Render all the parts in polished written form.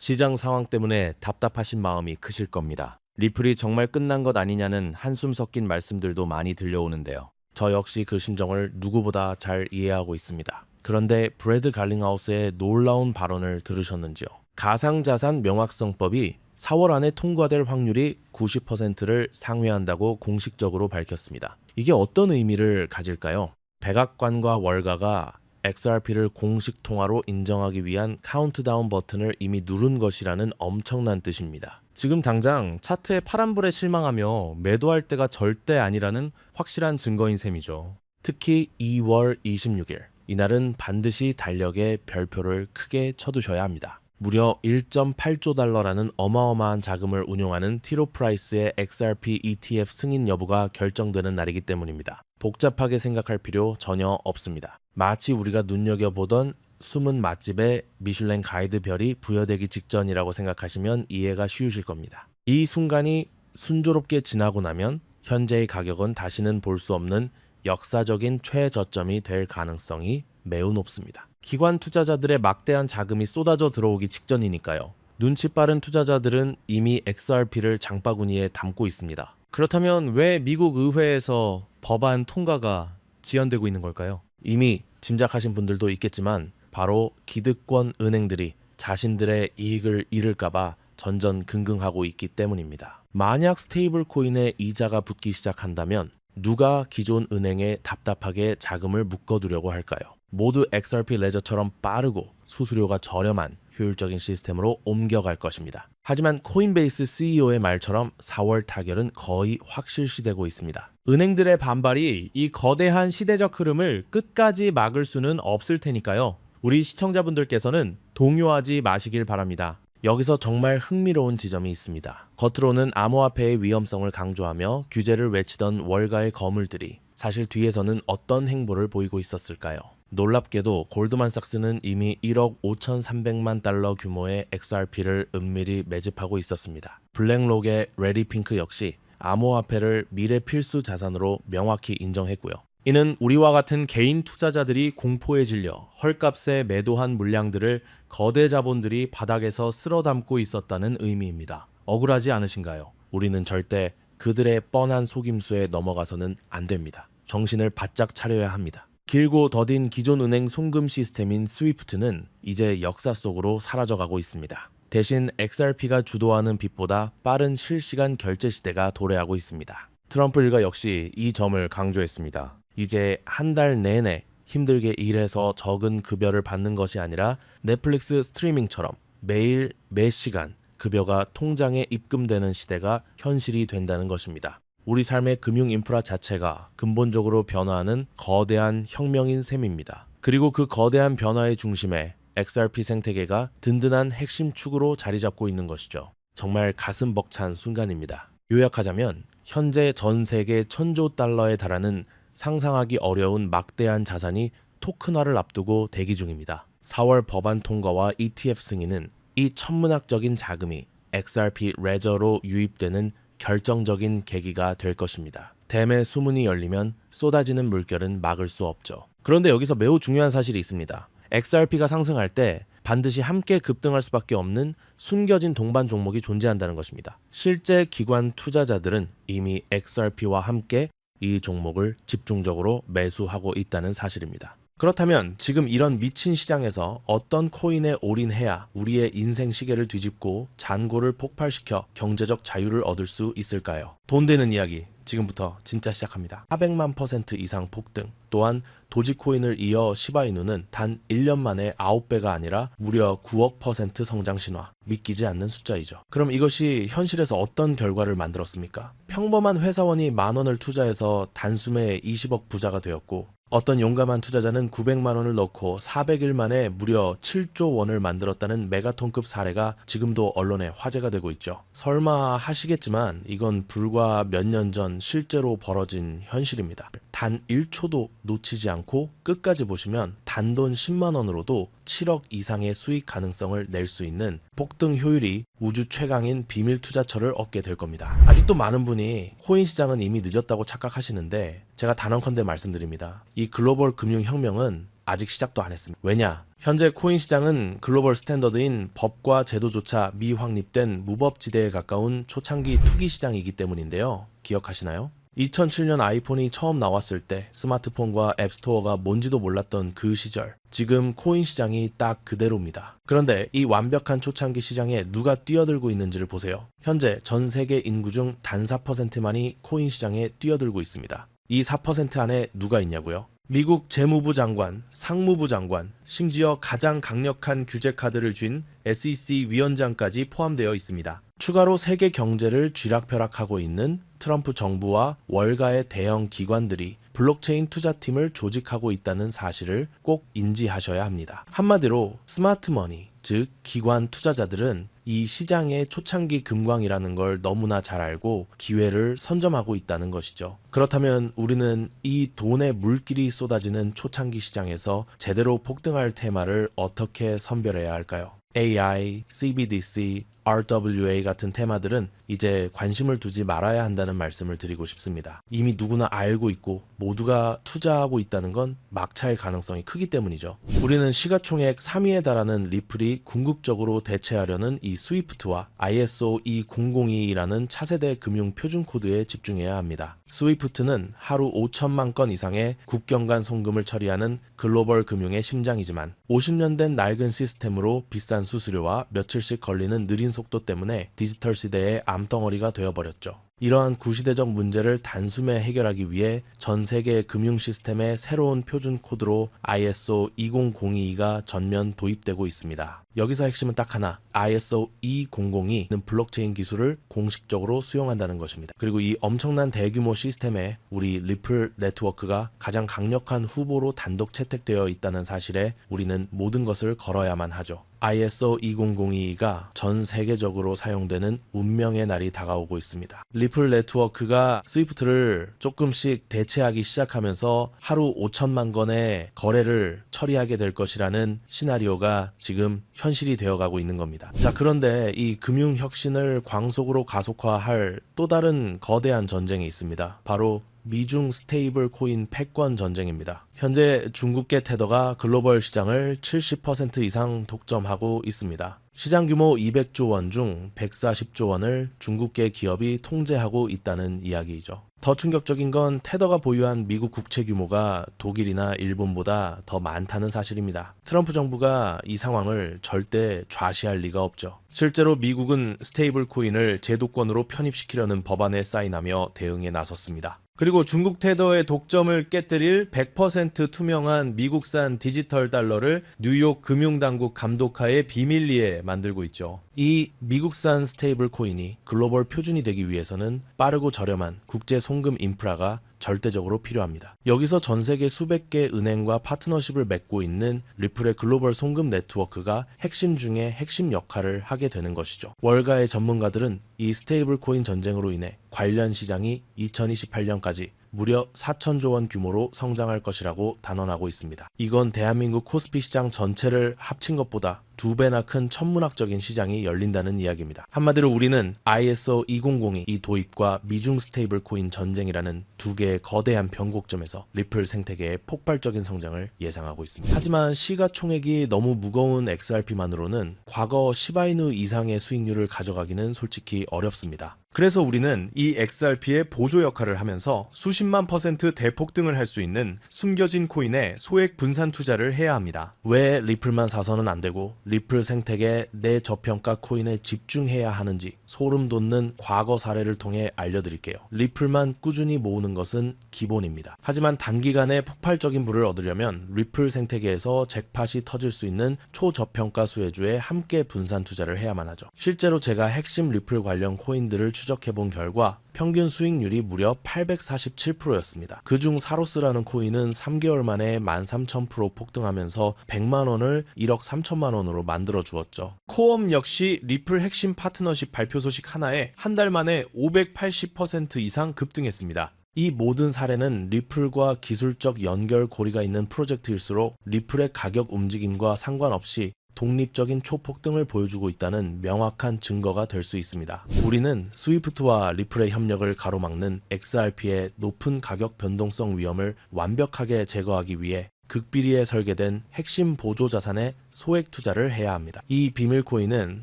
시장 상황 때문에 답답하신 마음이 크실 겁니다. 리플이 정말 끝난 것 아니냐는 한숨 섞인 말씀들도 많이 들려오는데요. 저 역시 그 심정을 누구보다 잘 이해하고 있습니다. 그런데 브래드 갈링하우스의 놀라운 발언을 들으셨는지요? 가상자산 명확성법이 4월 안에 통과될 확률이 90%를 상회한다고 공식적으로 밝혔습니다. 이게 어떤 의미를 가질까요? 백악관과 월가가 XRP를 공식 통화로 인정하기 위한 카운트다운 버튼을 이미 누른 것이라는 엄청난 뜻입니다. 지금 당장 차트에 파란불에 실망하며 매도할 때가 절대 아니라는 확실한 증거인 셈이죠. 특히 2월 26일, 이날은 반드시 달력에 별표를 크게 쳐두셔야 합니다. 무려 1.8조 달러라는 어마어마한 자금을 운용하는 티로 프라이스의 XRP ETF 승인 여부가 결정되는 날이기 때문입니다. 복잡하게 생각할 필요 전혀 없습니다. 마치 우리가 눈여겨보던 숨은 맛집에 미슐랭 가이드 별이 부여되기 직전이라고 생각하시면 이해가 쉬우실 겁니다. 이 순간이 순조롭게 지나고 나면 현재의 가격은 다시는 볼 수 없는 역사적인 최저점이 될 가능성이 매우 높습니다. 기관 투자자들의 막대한 자금이 쏟아져 들어오기 직전이니까요. 눈치 빠른 투자자들은 이미 XRP를 장바구니에 담고 있습니다. 그렇다면 왜 미국 의회에서 법안 통과가 지연되고 있는 걸까요? 이미 짐작하신 분들도 있겠지만 바로 기득권 은행들이 자신들의 이익을 잃을까봐 전전긍긍하고 있기 때문입니다. 만약 스테이블 코인에 이자가 붙기 시작한다면 누가 기존 은행에 답답하게 자금을 묶어두려고 할까요? 모두 XRP 레저처럼 빠르고 수수료가 저렴한 효율적인 시스템으로 옮겨갈 것입니다. 하지만 코인베이스 CEO의 말처럼 4월 타결은 거의 확실시되고 있습니다. 은행들의 반발이 이 거대한 시대적 흐름을 끝까지 막을 수는 없을 테니까요. 우리 시청자분들께서는 동요하지 마시길 바랍니다. 여기서 정말 흥미로운 지점이 있습니다. 겉으로는 암호화폐의 위험성을 강조하며 규제를 외치던 월가의 거물들이 사실 뒤에서는 어떤 행보를 보이고 있었을까요? 놀랍게도 골드만삭스는 이미 1억 5,300만 달러 규모의 XRP를 은밀히 매집하고 있었습니다. 블랙록의 레디핑크 역시 암호화폐를 미래 필수 자산으로 명확히 인정했고요. 이는 우리와 같은 개인 투자자들이 공포에 질려 헐값에 매도한 물량들을 거대 자본들이 바닥에서 쓸어담고 있었다는 의미입니다. 억울하지 않으신가요? 우리는 절대 그들의 뻔한 속임수에 넘어가서는 안 됩니다. 정신을 바짝 차려야 합니다. 길고 더딘 기존 은행 송금 시스템인 스위프트는 이제 역사 속으로 사라져가고 있습니다. 대신 XRP가 주도하는 빛보다 빠른 실시간 결제 시대가 도래하고 있습니다. 트럼프 일가 역시 이 점을 강조했습니다. 이제 한 달 내내 힘들게 일해서 적은 급여를 받는 것이 아니라 넷플릭스 스트리밍처럼 매일 매 시간 급여가 통장에 입금되는 시대가 현실이 된다는 것입니다. 우리 삶의 금융 인프라 자체가 근본적으로 변화하는 거대한 혁명인 셈입니다. 그리고 그 거대한 변화의 중심에 XRP 생태계가 든든한 핵심 축으로 자리 잡고 있는 것이죠. 정말 가슴 벅찬 순간입니다. 요약하자면 현재 전 세계 1,000조 달러에 달하는 상상하기 어려운 막대한 자산이 토큰화를 앞두고 대기 중입니다. 4월 법안 통과와 ETF 승인은 이 천문학적인 자금이 XRP 레저로 유입되는 결정적인 계기가 될 것입니다. 댐의 수문이 열리면 쏟아지는 물결은 막을 수 없죠. 그런데 여기서 매우 중요한 사실이 있습니다. XRP가 상승할 때 반드시 함께 급등할 수밖에 없는 숨겨진 동반 종목이 존재한다는 것입니다. 실제 기관 투자자들은 이미 XRP와 함께 이 종목을 집중적으로 매수하고 있다는 사실입니다. 그렇다면 지금 이런 미친 시장에서 어떤 코인에 올인해야 우리의 인생 시계를 뒤집고 잔고를 폭발시켜 경제적 자유를 얻을 수 있을까요? 돈 되는 이야기 지금부터 진짜 시작합니다. 400만 % 이상 폭등, 또한 도지코인을 이어 시바이누는 단 1년 만에 9배가 아니라 무려 9억 % 성장 신화, 믿기지 않는 숫자이죠. 그럼 이것이 현실에서 어떤 결과를 만들었습니까? 평범한 회사원이 10,000원을 투자해서 단숨에 20억 부자가 되었고, 어떤 용감한 투자자는 900만 원을 넣고 400일 만에 무려 7조 원을 만들었다는 메가톤급 사례가 지금도 언론에 화제가 되고 있죠. 설마 하시겠지만 이건 불과 몇 년 전 실제로 벌어진 현실입니다. 단 1초도 놓치지 않고 끝까지 보시면 단돈 10만 원으로도 7억 이상의 수익 가능성을 낼 수 있는 폭등 효율이 우주 최강인 비밀 투자처를 얻게 될 겁니다. 아직도 많은 분이 코인 시장은 이미 늦었다고 착각하시는데 제가 단언컨대 말씀드립니다. 이 글로벌 금융 혁명은 아직 시작도 안 했습니다. 왜냐? 현재 코인 시장은 글로벌 스탠더드인 법과 제도조차 미확립된 무법지대에 가까운 초창기 투기 시장이기 때문인데요. 기억하시나요? 2007년 아이폰이 처음 나왔을 때 스마트폰과 앱스토어가 뭔지도 몰랐던 그 시절, 지금 코인 시장이 딱 그대로입니다. 그런데 이 완벽한 초창기 시장에 누가 뛰어들고 있는지를 보세요. 현재 전 세계 인구 중 단 4%만이 코인 시장에 뛰어들고 있습니다. 이 4% 안에 누가 있냐고요? 미국 재무부 장관, 상무부 장관, 심지어 가장 강력한 규제 카드를 쥔 SEC 위원장까지 포함되어 있습니다. 추가로 세계 경제를 쥐락펴락하고 있는 트럼프 정부와 월가의 대형 기관들이 블록체인 투자팀을 조직하고 있다는 사실을 꼭 인지하셔야 합니다. 한마디로 스마트머니, 즉 기관 투자자들은 이 시장의 초창기 금광이라는 걸 너무나 잘 알고 기회를 선점하고 있다는 것이죠. 그렇다면 우리는 이 돈의 물길이 쏟아지는 초창기 시장에서 제대로 폭등할 테마를 어떻게 선별해야 할까요? AI, CBDC, RWA 같은 테마들은 이제 관심을 두지 말아야 한다는 말씀을 드리고 싶습니다. 이미 누구나 알고 있고 모두가 투자하고 있다는 건 막차일 가능성이 크기 때문이죠. 우리는 시가총액 3위에 달하는 리플이 궁극적으로 대체하려는 이 스위프트와 ISO 20022라는 차세대 금융 표준 코드에 집중해야 합니다. 스위프트는 하루 5천만 건 이상의 국경 간 송금을 처리하는 글로벌 금융의 심장이지만 50년 된 낡은 시스템으로 비싼 수수료와 며칠씩 걸리는 느린 속도 때문에 디지털 시대의 암덩어리가 되어버렸죠. 이러한 구시대적 문제를 단숨에 해결하기 위해 전 세계 금융 시스템의 새로운 표준 코드로 ISO 20022가 전면 도입되고 있습니다. 여기서 핵심은 딱 하나, ISO 20022는 블록체인 기술을 공식적으로 수용한다는 것입니다. 그리고 이 엄청난 대규모 시스템에 우리 리플 네트워크가 가장 강력한 후보로 단독 채택되어 있다는 사실에 우리는 모든 것을 걸어야만 하죠. ISO 20022가 전 세계적으로 사용되는 운명의 날이 다가오고 있습니다. 리플 네트워크가 스위프트를 조금씩 대체하기 시작하면서 하루 5천만 건의 거래를 처리하게 될 것이라는 시나리오가 지금 현실이 되어가고 있는 겁니다. 자, 그런데 이 금융 혁신을 광속으로 가속화할 또 다른 거대한 전쟁이 있습니다. 바로 미중 스테이블 코인 패권 전쟁입니다. 현재 중국계 테더가 글로벌 시장을 70% 이상 독점하고 있습니다. 시장 규모 200조 원 중 140조 원을 중국계 기업이 통제하고 있다는 이야기이죠. 더 충격적인 건 테더가 보유한 미국 국채 규모가 독일이나 일본보다 더 많다는 사실입니다. 트럼프 정부가 이 상황을 절대 좌시할 리가 없죠. 실제로 미국은 스테이블 코인을 제도권으로 편입시키려는 법안에 사인하며 대응에 나섰습니다. 그리고 중국 테더의 독점을 깨뜨릴 100% 투명한 미국산 디지털 달러를 뉴욕 금융당국 감독하에 비밀리에 만들고 있죠. 이 미국산 스테이블 코인이 글로벌 표준이 되기 위해서는 빠르고 저렴한 국제 송금 인프라가 절대적으로 필요합니다. 여기서 전 세계 수백 개 은행과 파트너십을 맺고 있는 리플의 글로벌 송금 네트워크가 핵심 중에 핵심 역할을 하게 되는 것이죠. 월가의 전문가들은 이 스테이블 코인 전쟁으로 인해 관련 시장이 2028년까지 무려 4천조 원 규모로 성장할 것이라고 단언하고 있습니다. 이건 대한민국 코스피 시장 전체를 합친 것보다 2배나 큰 천문학적인 시장이 열린다는 이야기입니다. 한마디로 우리는 ISO 20022 이 도입과 미중 스테이블 코인 전쟁이라는 두 개의 거대한 변곡점에서 리플 생태계의 폭발적인 성장을 예상하고 있습니다. 하지만 시가총액이 너무 무거운 XRP만으로는 과거 시바이누 이상의 수익률을 가져가기는 솔직히 어렵습니다. 그래서 우리는 이 XRP의 보조 역할을 하면서 수십만 % 대폭등을 할 수 있는 숨겨진 코인에 소액 분산 투자를 해야 합니다. 왜 리플만 사서는 안 되고 리플 생태계 내저평가 코인에 집중해야 하는지 소름 돋는 과거 사례를 통해 알려드릴게요. 리플만 꾸준히 모으는 것은 기본입니다. 하지만 단기간에 폭발적인 부를 얻으려면 리플 생태계에서 잭팟이 터질 수 있는 초저평가 수혜주에 함께 분산 투자를 해야만 하죠. 실제로 제가 핵심 리플 관련 코인들을 추적해본 결과 평균 수익률이 무려 847%였습니다. 그중 사로스라는 코인은 3개월 만에 13,000% 폭등하면서 100만 원을 1억 3천만 원으로 만들어 주었죠. 코엄 역시 리플 핵심 파트너십 발표 소식 하나에 한 달 만에 580% 이상 급등했습니다. 이 모든 사례는 리플과 기술적 연결고리가 있는 프로젝트일수록 리플의 가격 움직임과 상관없이 독립적인 초폭등을 보여주고 있다는 명확한 증거가 될 수 있습니다. 우리는 스위프트와 리플의 협력을 가로막는 XRP의 높은 가격 변동성 위험을 완벽하게 제거하기 위해 극비리에 설계된 핵심 보조 자산에 소액 투자를 해야 합니다. 이 비밀 코인은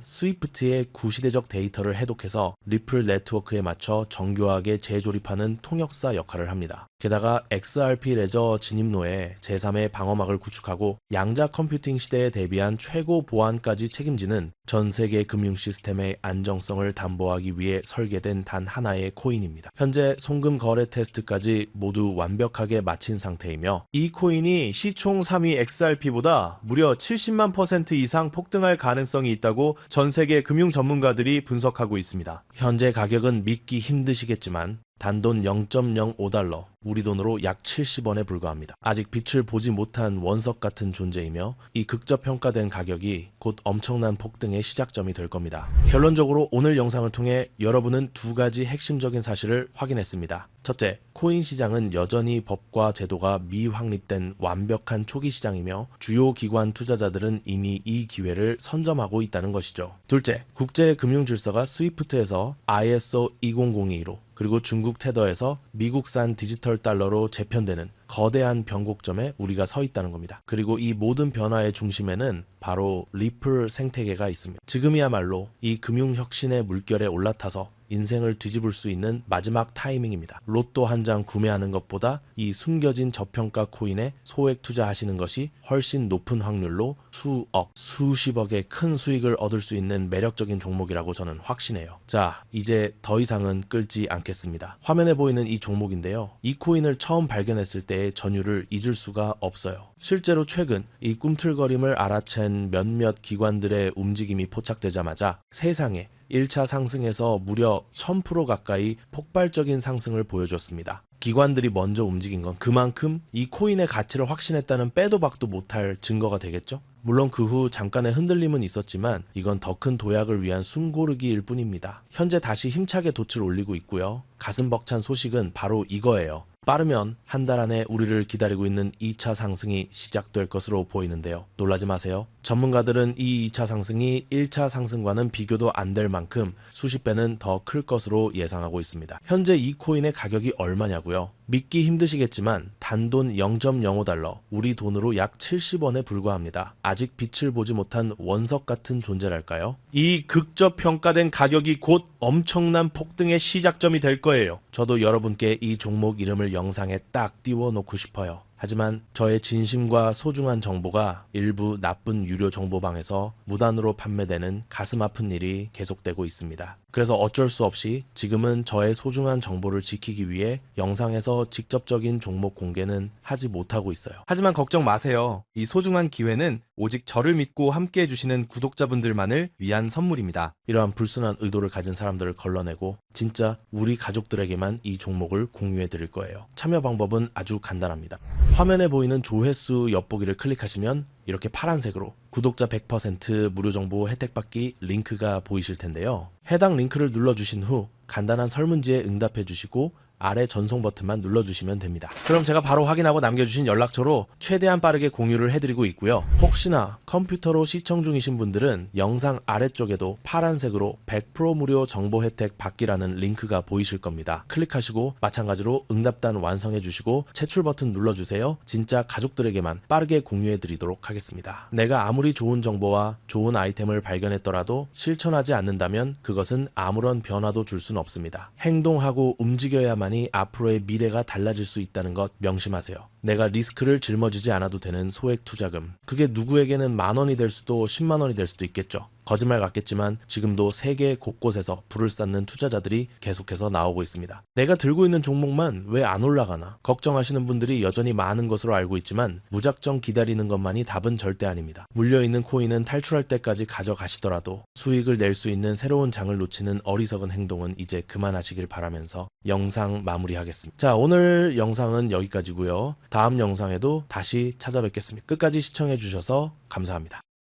스위프트의 구시대적 데이터를 해독해서 리플 네트워크에 맞춰 정교하게 재조립하는 통역사 역할을 합니다. 게다가 XRP 레저 진입로에 제3의 방어막을 구축하고 양자 컴퓨팅 시대에 대비한 최고 보안까지 책임지는 전 세계 금융 시스템의 안정성을 담보하기 위해 설계된 단 하나의 코인입니다. 현재 송금 거래 테스트까지 모두 완벽하게 마친 상태이며 이 코인이 시총 3위 XRP보다 무려 70만 % 이상 폭등할 가능성이 있다고 전 세계 금융 전문가들이 분석하고 있습니다. 현재 가격은 믿기 힘드시겠지만 단돈 0.05달러, 우리 돈으로 약 70원에 불과합니다. 아직 빛을 보지 못한 원석 같은 존재이며 이 극저평가된 가격이 곧 엄청난 폭등의 시작점이 될 겁니다. 결론적으로 오늘 영상을 통해 여러분은 두 가지 핵심적인 사실을 확인했습니다. 첫째, 코인 시장은 여전히 법과 제도가 미확립된 완벽한 초기 시장이며 주요 기관 투자자들은 이미 이 기회를 선점하고 있다는 것이죠. 둘째, 국제 금융 질서가 스위프트에서 ISO 20022로 그리고 중국 테더에서 미국산 디지털 달러로 재편되는 거대한 변곡점에 우리가 서 있다는 겁니다. 그리고 이 모든 변화의 중심에는 바로 리플 생태계가 있습니다. 지금이야말로 이 금융혁신의 물결에 올라타서 인생을 뒤집을 수 있는 마지막 타이밍입니다. 로또 한 장 구매하는 것보다 이 숨겨진 저평가 코인에 소액 투자하시는 것이 훨씬 높은 확률로 수억, 수십억의 큰 수익을 얻을 수 있는 매력적인 종목이라고 저는 확신해요. 자, 이제 더 이상은 끌지 않겠습니다. 화면에 보이는 이 종목인데요. 이 코인을 처음 발견했을 때의 전율을 잊을 수가 없어요. 실제로 최근 이 꿈틀거림을 알아챈 몇몇 기관들의 움직임이 포착되자마자 세상에 1차 상승에서 무려 1000% 가까이 폭발적인 상승을 보여줬습니다. 기관들이 먼저 움직인 건 그만큼 이 코인의 가치를 확신했다는 빼도 박도 못할 증거가 되겠죠? 물론 그 후 잠깐의 흔들림은 있었지만 이건 더 큰 도약을 위한 숨고르기일 뿐입니다. 현재 다시 힘차게 돛을 올리고 있고요. 가슴 벅찬 소식은 바로 이거예요. 빠르면 한 달 안에 우리를 기다리고 있는 2차 상승이 시작될 것으로 보이는데요. 놀라지 마세요. 전문가들은 이 2차 상승이 1차 상승과는 비교도 안 될 만큼 수십 배는 더 클 것으로 예상하고 있습니다. 현재 이 코인의 가격이 얼마냐고요? 믿기 힘드시겠지만 단돈 0.05달러, 우리 돈으로 약 70원에 불과합니다. 아직 빛을 보지 못한 원석 같은 존재랄까요? 이 극저평가된 가격이 곧 엄청난 폭등의 시작점이 될 거예요. 저도 여러분께 이 종목 이름을 영상에 딱 띄워놓고 싶어요. 하지만 저의 진심과 소중한 정보가 일부 나쁜 유료 정보방에서 무단으로 판매되는 가슴 아픈 일이 계속되고 있습니다. 그래서 어쩔 수 없이 지금은 저의 소중한 정보를 지키기 위해 영상에서 직접적인 종목 공개는 하지 못하고 있어요. 하지만 걱정 마세요. 이 소중한 기회는 오직 저를 믿고 함께 해주시는 구독자분들만을 위한 선물입니다. 이러한 불순한 의도를 가진 사람들을 걸러내고 진짜 우리 가족들에게만 이 종목을 공유해 드릴 거예요. 참여 방법은 아주 간단합니다. 화면에 보이는 조회수 엿보기를 클릭하시면 이렇게 파란색으로 구독자 100% 무료 정보 혜택 받기 링크가 보이실 텐데요. 해당 링크를 눌러주신 후 간단한 설문지에 응답해 주시고 아래 전송 버튼만 눌러주시면 됩니다. 그럼 제가 바로 확인하고 남겨주신 연락처로 최대한 빠르게 공유를 해드리고 있고요. 혹시나 컴퓨터로 시청 중이신 분들은 영상 아래쪽에도 파란색으로 100% 무료 정보 혜택 받기라는 링크가 보이실 겁니다. 클릭하시고 마찬가지로 응답단 완성해 주시고 제출 버튼 눌러주세요. 진짜 가족들에게만 빠르게 공유해 드리도록 하겠습니다. 내가 아무리 좋은 정보와 좋은 아이템을 발견했더라도 실천하지 않는다면 그것은 아무런 변화도 줄 수는 없습니다. 행동하고 움직여야만 앞으로의 미래가 달라질 수 있다는 것 명심하세요. 내가 리스크를 짊어지지 않아도 되는 소액 투자금. 그게 누구에게는 10,000원이 될 수도 100,000원이 될 수도 있겠죠. 거짓말 같겠지만 지금도 세계 곳곳에서 불을 쌓는 투자자들이 계속해서 나오고 있습니다. 내가 들고 있는 종목만 왜 안 올라가나 걱정하시는 분들이 여전히 많은 것으로 알고 있지만 무작정 기다리는 것만이 답은 절대 아닙니다. 물려있는 코인은 탈출할 때까지 가져가시더라도 수익을 낼 수 있는 새로운 장을 놓치는 어리석은 행동은 이제 그만하시길 바라면서 영상 마무리하겠습니다. 자, 오늘 영상은 여기까지고요. 다음 영상에도 다시 찾아뵙겠습니다. 끝까지 시청해 주셔서 감사합니다.